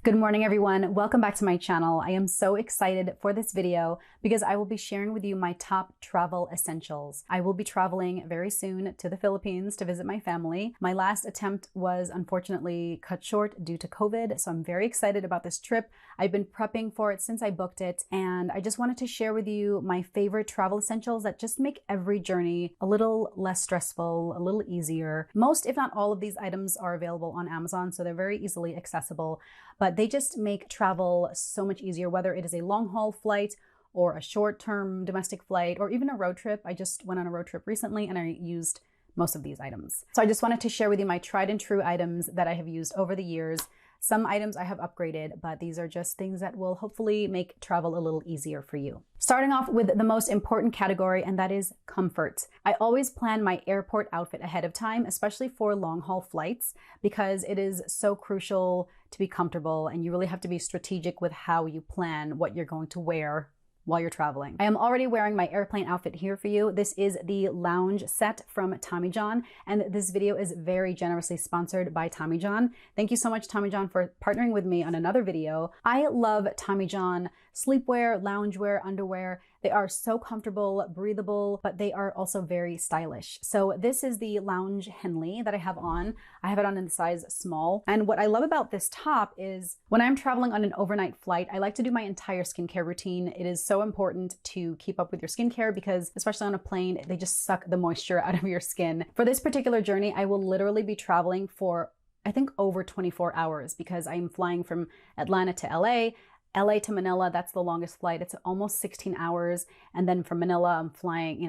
Good morning, everyone. Welcome back to my channel. I am so excited for this video because I will be sharing with you my top travel essentials. I will be traveling very soon to the Philippines to visit my family. My last attempt was unfortunately cut short due to COVID, so I'm very excited about this trip. I've been prepping for it since I booked it, and I just wanted to share with you my favorite travel essentials that just make every journey a little less stressful, a little easier. Most, if not all, of these items are available on Amazon, so they're very easily accessible. But they just make travel so much easier, whether it is a long haul flight or a short-term domestic flight or even a road trip. I just went on a road trip recently and I used most of these items. So I just wanted to share with you my tried and true items that I have used over the years. Some items I have upgraded, but these are just things that will hopefully make travel a little easier for you. Starting off with the most important category, and that is comfort. I always plan my airport outfit ahead of time, especially for long haul flights, because it is so crucial to be comfortable and you really have to be strategic with how you plan what you're going to wear while you're traveling. I am already wearing my airplane outfit here for you. This is the lounge set from Tommy John, and this video is very generously sponsored by Tommy John. Thank you so much, Tommy John, for partnering with me on another video. I love Tommy John sleepwear, loungewear, underwear. They are so comfortable, breathable, but they are also very stylish. So this is the lounge Henley that I have on. I have it on in the size small. And what I love about this top is when I'm traveling on an overnight flight, I like to do my entire skincare routine. It is so important to keep up with your skincare because especially on a plane, they just suck the moisture out of your skin. For this particular journey, I will literally be traveling for, I think, over 24 hours because I'm flying from Atlanta to LA to Manila, that's the longest flight. It's almost 16 hours. And then from Manila, I'm flying,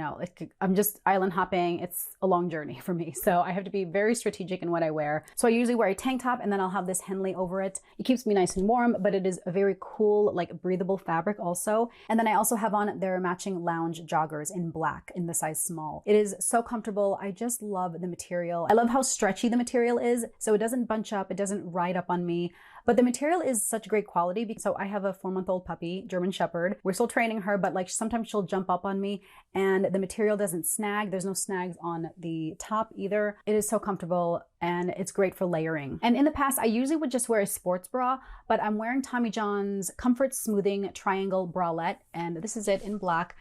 I'm just island hopping. It's a long journey for me. So I have to be very strategic in what I wear. So I usually wear a tank top and then I'll have this Henley over it. It keeps me nice and warm, but it is a very cool, like breathable fabric also. And then I also have on their matching lounge joggers in black in the size small. It is so comfortable. I just love the material. I love how stretchy the material is. So it doesn't bunch up. It doesn't ride up on me. But the material is such great quality. So I have a 4-month-old puppy, German Shepherd. We're still training her, but like sometimes she'll jump up on me and the material doesn't snag. There's no snags on the top either. It is so comfortable and it's great for layering. And in the past, I usually would just wear a sports bra, but I'm wearing Tommy John's Comfort Smoothing Triangle Bralette, and this is it in black.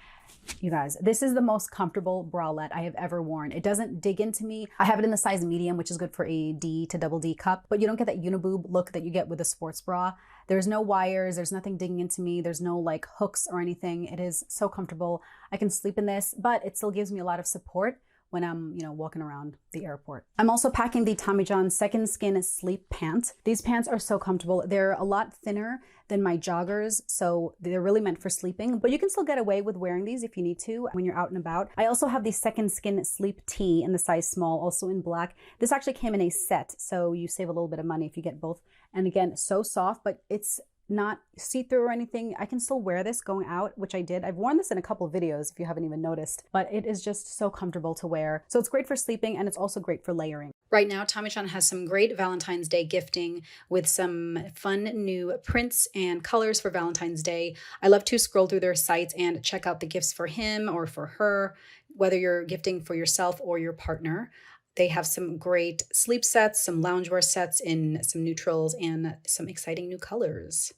You guys, this is the most comfortable bralette I have ever worn. It doesn't dig into me. I have it in the size medium, which is good for a D to double D cup, but you don't get that uniboob look that you get with a sports bra. There's no wires, there's nothing digging into me, there's no like hooks or anything. It is so comfortable. I can sleep in this, but it still gives me a lot of support when I'm, walking around the airport. I'm also packing the Tommy John Second Skin Sleep Pants. These pants are so comfortable. They're a lot thinner than my joggers, so they're really meant for sleeping, but you can still get away with wearing these if you need to when you're out and about. I also have the Second Skin Sleep Tee in the size small, also in black. This actually came in a set, so you save a little bit of money if you get both. And again, so soft, but it's not see-through or anything. I can still wear this going out, which I did. I've worn this in a couple of videos if you haven't even noticed, but it is just so comfortable to wear. So it's great for sleeping and it's also great for layering. Right now, Tommy John has some great Valentine's Day gifting with some fun new prints and colors for Valentine's Day. I love to scroll through their sites and check out the gifts for him or for her, whether you're gifting for yourself or your partner. They have some great sleep sets, some loungewear sets in some neutrals, and some exciting new colors.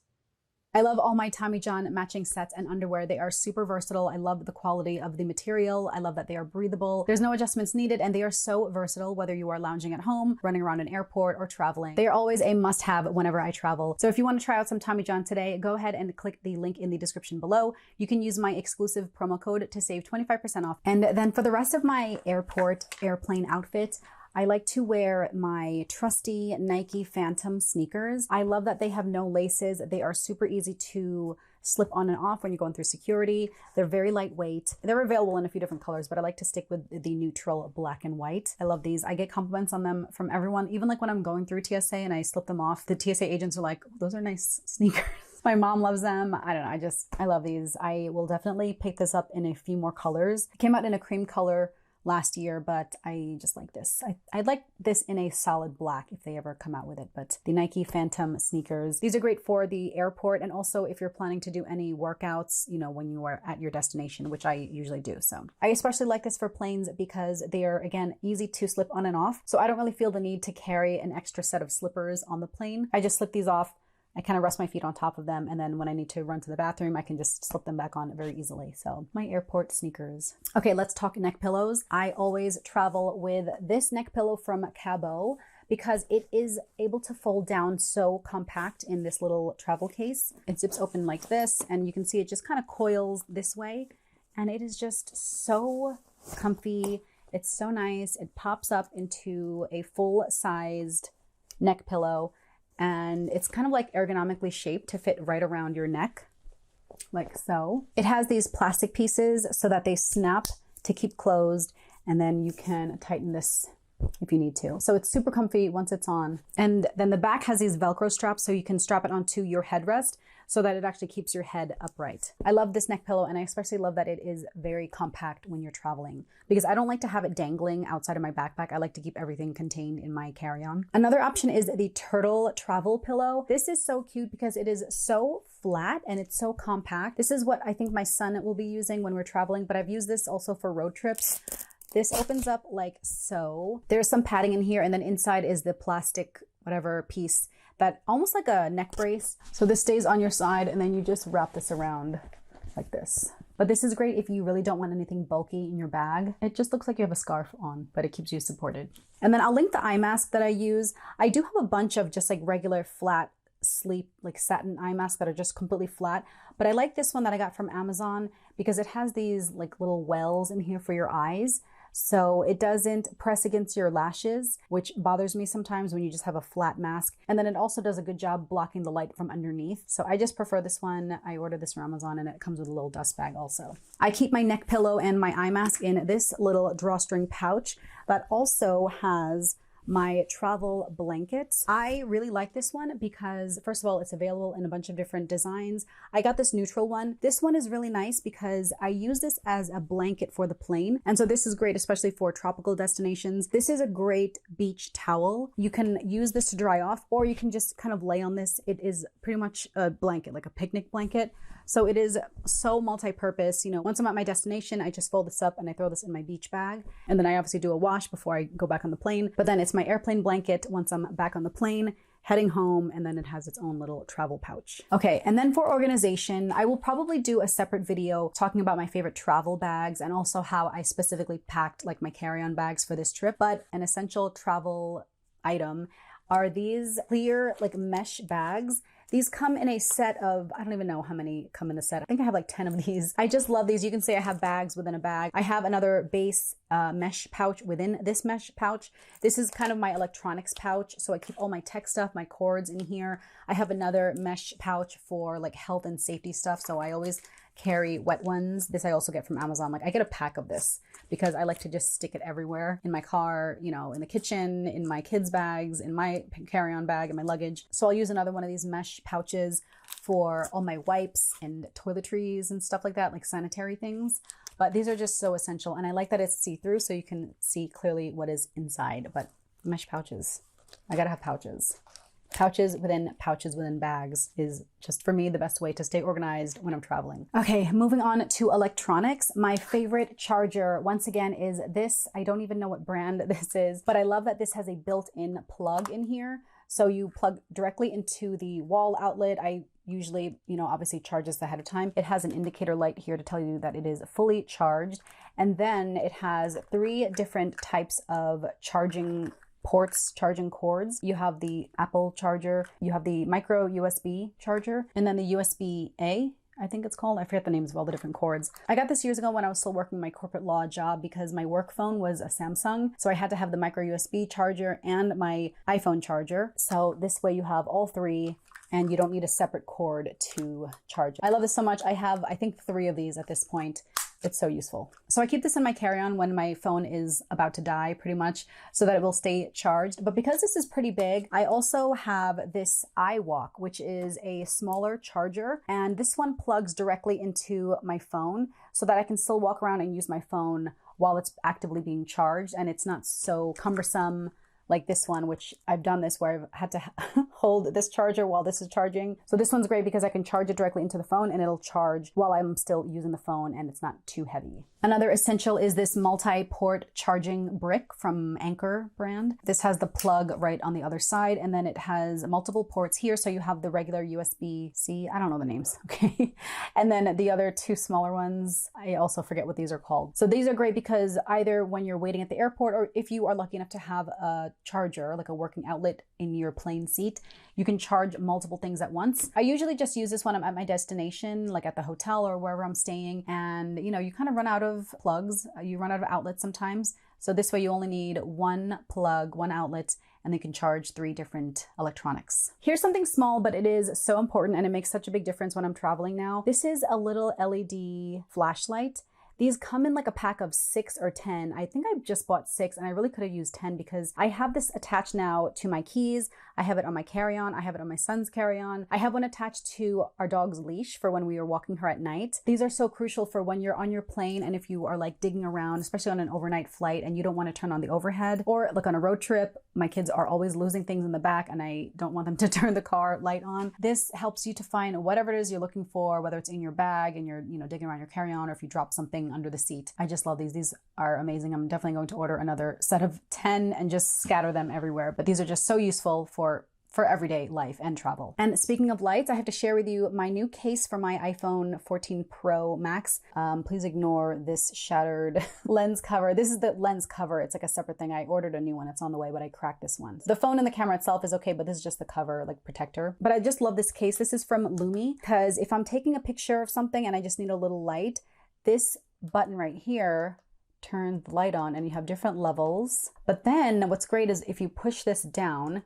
I love all my Tommy John matching sets and underwear. They are super versatile. I love the quality of the material. I love that they are breathable. There's no adjustments needed, and they are so versatile whether you are lounging at home, running around an airport, or traveling. They are always a must-have whenever I travel. So if you want to try out some Tommy John today, go ahead and click the link in the description below. You can use my exclusive promo code to save 25% off. And then for the rest of my airplane outfit, I like to wear my trusty Nike Phantom sneakers. I love that they have no laces. They are super easy to slip on and off when you're going through security. They're very lightweight. They're available in a few different colors, but I like to stick with the neutral black and white. I love these. I get compliments on them from everyone, even like when I'm going through TSA and I slip them off. The TSA agents are like, oh, those are nice sneakers. My mom loves them. I don't know. I love these. I will definitely pick this up in a few more colors. It came out in a cream color last year, but I just like this. I'd like this in a solid black if they ever come out with it, but the Nike Phantom sneakers, these are great for the airport and also if you're planning to do any workouts, when you are at your destination, which I usually do. So I especially like this for planes because they are, again, easy to slip on and off. So I don't really feel the need to carry an extra set of slippers on the plane. I just slip these off, I kind of rest my feet on top of them, and then when I need to run to the bathroom, I can just slip them back on very easily. So my airport sneakers. Okay, let's talk neck pillows. I always travel with this neck pillow from Cabo because it is able to fold down so compact in this little travel case. It zips open like this, and you can see it just kind of coils this way, and it is just so comfy. It's so nice. It pops up into a full-sized neck pillow, and it's kind of like ergonomically shaped to fit right around your neck, like so. It has these plastic pieces so that they snap to keep closed, and then you can tighten this if you need to. So it's super comfy once it's on. And then the back has these Velcro straps so you can strap it onto your headrest so that it actually keeps your head upright. I love this neck pillow, and I especially love that it is very compact when you're traveling because I don't like to have it dangling outside of my backpack. I like to keep everything contained in my carry-on. Another option is the Turtle travel pillow. This is so cute because it is so flat and it's so compact. This is what I think my son will be using when we're traveling, but I've used this also for road trips. This opens up like so. There's some padding in here, and then inside is the plastic whatever piece that almost like a neck brace. So this stays on your side, and then you just wrap this around like this. But this is great if you really don't want anything bulky in your bag. It just looks like you have a scarf on, but it keeps you supported. And then I'll link the eye mask that I use. I do have a bunch of just like regular flat sleep, like satin eye masks that are just completely flat. But I like this one that I got from Amazon because it has these like little wells in here for your eyes. So it doesn't press against your lashes, which bothers me sometimes when you just have a flat mask. And then it also does a good job blocking the light from underneath. So I just prefer this one. I ordered this from Amazon, and it comes with a little dust bag also. I keep my neck pillow and my eye mask in this little drawstring pouch that also has my travel blankets. I really like this one because first of all, it's available in a bunch of different designs. I got this neutral one. This one is really nice because I use this as a blanket for the plane. And so this is great, especially for tropical destinations. This is a great beach towel. You can use this to dry off, or you can just kind of lay on this. It is pretty much a blanket, like a picnic blanket. So it is so multi-purpose. You know, once I'm at my destination, I just fold this up and I throw this in my beach bag. And then I obviously do a wash before I go back on the plane. But then it's my airplane blanket once I'm back on the plane, heading home, and then it has its own little travel pouch. Okay, and then for organization, I will probably do a separate video talking about my favorite travel bags and also how I specifically packed like my carry-on bags for this trip. But an essential travel item are these clear like mesh bags. These come in a set of, I don't even know how many come in the set. I think I have like 10 of these. I just love these. You can see I have bags within a bag. I have another base mesh pouch within this mesh pouch. This is kind of my electronics pouch. So I keep all my tech stuff, my cords in here. I have another mesh pouch for like health and safety stuff. So I always carry wet ones. This I also get from Amazon. Like I get a pack of this because I like to just stick it everywhere in my car, you know, in the kitchen, in my kids' bags, in my carry-on bag, in my luggage. So I'll use another one of these mesh pouches for all my wipes and toiletries and stuff like that, like sanitary things. But these are just so essential. And I like that it's see-through so you can see clearly what is inside. But mesh pouches, I gotta have pouches. Pouches within bags is just, for me, the best way to stay organized when I'm traveling. Okay, moving on to electronics. My favorite charger, once again, is this. I don't even know what brand this is, but I love that this has a built-in plug in here. So you plug directly into the wall outlet. I usually, you know, obviously charge this ahead of time. It has an indicator light here to tell you that it is fully charged. And then it has 3 different types of charging ports, charging cords. You have the Apple charger, you have the micro USB charger, and then the USB-A, I think it's called. I forget the names of all the different cords. I got this years ago when I was still working my corporate law job because my work phone was a Samsung. So I had to have the micro USB charger and my iPhone charger. So this way you have all 3 and you don't need a separate cord to charge. I love this so much. I have, I think, 3 of these at this point. It's so useful. So I keep this in my carry-on when my phone is about to die, pretty much, so that it will stay charged. But because this is pretty big, I also have this iWalk, which is a smaller charger. And this one plugs directly into my phone so that I can still walk around and use my phone while it's actively being charged. And it's not so cumbersome like this one, which I've done this where I've had to hold this charger while this is charging. So this one's great because I can charge it directly into the phone and it'll charge while I'm still using the phone and it's not too heavy. Another essential is this multi-port charging brick from Anchor brand. This has the plug right on the other side, and then it has multiple ports here. So you have the regular USB-C, I don't know the names, okay? And then the other two smaller ones, I also forget what these are called. So these are great because either when you're waiting at the airport or if you are lucky enough to have a charger, like a working outlet in your plane seat, you can charge multiple things at once. I usually just use this when I'm at my destination, like at the hotel or wherever I'm staying. And you know, you kind of run out of plugs, you run out of outlets sometimes. So this way you only need one plug, one outlet, and they can charge 3 different electronics. Here's something small, but it is so important and it makes such a big difference when I'm traveling now. This is a little LED flashlight. These come in like a pack of 6 or 10. I think I just bought 6 and I really could have used 10 because I have this attached now to my keys. I have it on my carry-on. I have it on my son's carry-on. I have one attached to our dog's leash for when we are walking her at night. These are so crucial for when you're on your plane and if you are like digging around, especially on an overnight flight and you don't want to turn on the overhead, or like on a road trip, my kids are always losing things in the back and I don't want them to turn the car light on. This helps you to find whatever it is you're looking for, whether it's in your bag and you're, digging around your carry-on, or if you drop something under the seat. I just love these. These are amazing. I'm definitely going to order another set of 10 and just scatter them everywhere. But these are just so useful for everyday life and travel. And speaking of lights, I have to share with you my new case for my iPhone 14 Pro Max. Please ignore this shattered lens cover. This is the lens cover. It's like a separate thing. I ordered a new one. It's on the way, but I cracked this one. The phone and the camera itself is okay, but this is just the cover, like protector. But I just love this case. This is from Lumi, because if I'm taking a picture of something and I just need a little light, this button right here turns the light on and you have different levels. But then what's great is if you push this down,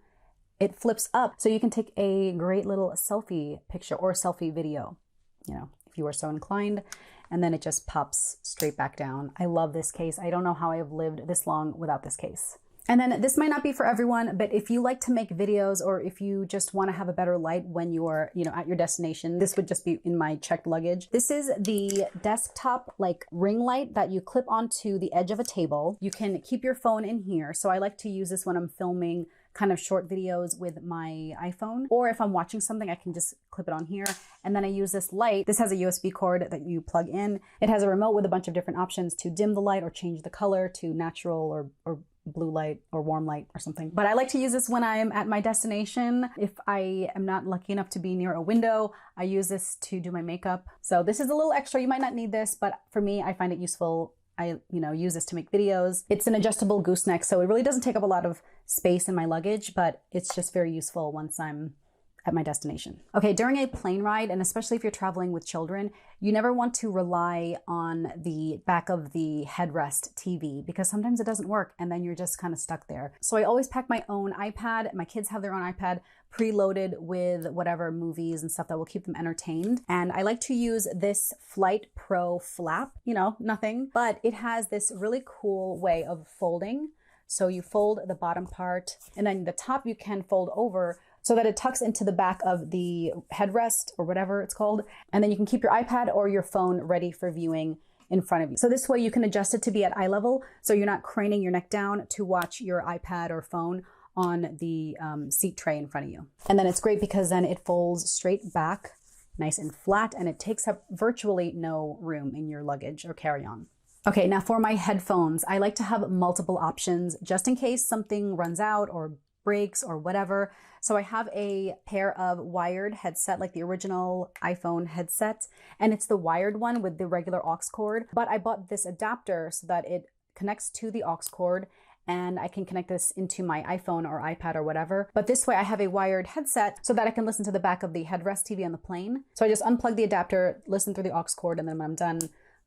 it flips up so you can take a great little selfie picture or selfie video, if you are so inclined, and then it just pops straight back down. I love this case. I don't know how I have lived this long without this case. And then this might not be for everyone, but if you like to make videos or if you just want to have a better light when you're, at your destination, this would just be in my checked luggage. This is the desktop like ring light that you clip onto the edge of a table. You can keep your phone in here. So I like to use this when I'm filming kind of short videos with my iPhone, or if I'm watching something, I can just clip it on here. And then I use this light. This has a USB cord that you plug in. It has a remote with a bunch of different options to dim the light or change the color to natural or blue light or warm light or something. But I like to use this when I'm at my destination. If I am not lucky enough to be near a window, I use this to do my makeup. So this is a little extra. You might not need this, but for me, I find it useful. I, use this to make videos. It's an adjustable gooseneck, so it really doesn't take up a lot of space in my luggage, but it's just very useful once I'm at my destination. Okay, during a plane ride, and especially if you're traveling with children, you never want to rely on the back of the headrest TV because sometimes it doesn't work and then you're just kind of stuck there. So I always pack my own iPad. My kids have their own iPad preloaded with whatever movies and stuff that will keep them entertained. And I like to use this Flight Pro flap, nothing, but it has this really cool way of folding. So you fold the bottom part and then the top you can fold over so that it tucks into the back of the headrest or whatever it's called. And then you can keep your iPad or your phone ready for viewing in front of you. So this way you can adjust it to be at eye level so you're not craning your neck down to watch your iPad or phone on the seat tray in front of you. And then it's great because then it folds straight back, nice and flat, and it takes up virtually no room in your luggage or carry-on. Okay, now for my headphones, I like to have multiple options just in case something runs out or breaks or whatever. So I have a pair of wired headset, like the original iPhone headset, and it's the wired one with the regular aux cord. But I bought this adapter so that it connects to the aux cord and I can connect this into my iPhone or iPad or whatever. But this way I have a wired headset so that I can listen to the back of the headrest TV on the plane. So I just unplug the adapter, listen through the aux cord, and then when I'm done,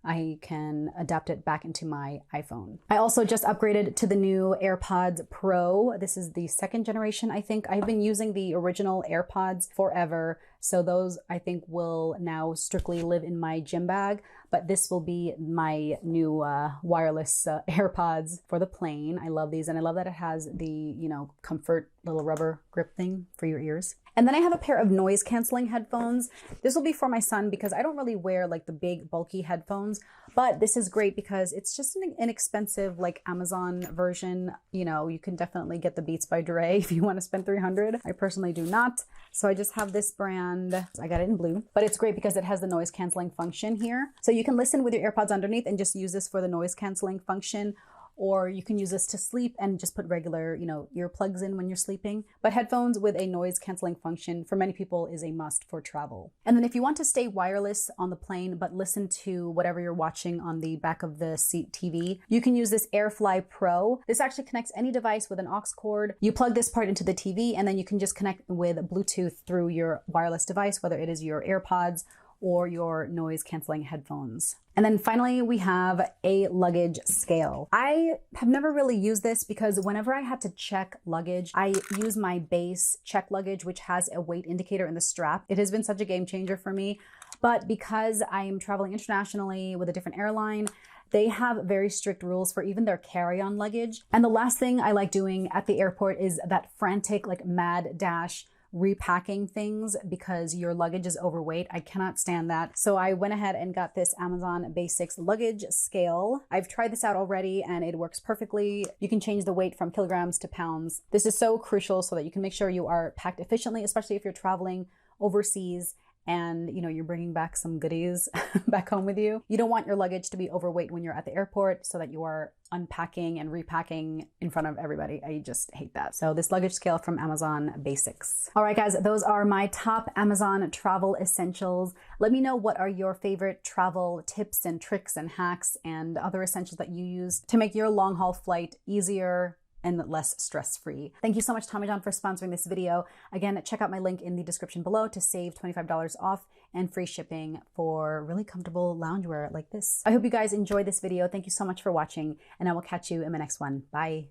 I can adapt it back into my iPhone. I also just upgraded to the new AirPods Pro. This is the 2nd generation, I think. I've been using the original AirPods forever. So those I think will now strictly live in my gym bag. but this will be my new wireless AirPods for the plane. I love these, and I love that it has the, you know, comfort little rubber grip thing for your ears. And then I have a pair of noise canceling headphones. This will be for my son because I don't really wear like the big bulky headphones, but this is great because it's just an inexpensive like Amazon version. You know, you can definitely get the Beats by Dre if you want to spend $300. I personally do not. So I just have this brand. I got it in blue, but it's great because it has the noise canceling function here. So you can listen with your AirPods underneath and just use this for the noise canceling function. Or you can use this to sleep and just put regular, you know, earplugs in when you're sleeping. But headphones with a noise canceling function for many people is a must for travel. And then if you want to stay wireless on the plane, but listen to whatever you're watching on the back of the seat TV, you can use this AirFly Pro. This actually connects any device with an aux cord. You plug this part into the TV and then you can just connect with Bluetooth through your wireless device, whether it is your AirPods or your noise canceling headphones. And then finally, we have a luggage scale. I have never really used this because whenever I had to check luggage, I use my base check luggage, which has a weight indicator in the strap. It has been such a game changer for me. But because I am traveling internationally with a different airline, they have very strict rules for even their carry-on luggage. And the last thing I like doing at the airport is that frantic, like mad dash repacking things because your luggage is overweight. I cannot stand that. So I went ahead and got this Amazon Basics luggage scale. I've tried this out already and it works perfectly. You can change the weight from kilograms to pounds. This is so crucial so that you can make sure you are packed efficiently, especially if you're traveling overseas and you know you're bringing back some goodies back home with you. You don't want your luggage to be overweight when you're at the airport so that you are unpacking and repacking in front of everybody. I just hate that. So this luggage scale from Amazon Basics. All right, guys, those are my top Amazon travel essentials. Let me know what are your favorite travel tips and tricks and hacks and other essentials that you use to make your long haul flight easier and less stress-free. Thank you so much, Tommy John, for sponsoring this video. Again, check out my link in the description below to save $25 off and free shipping for really comfortable loungewear like this. I hope you guys enjoyed this video. Thank you so much for watching, and I will catch you in my next one. Bye.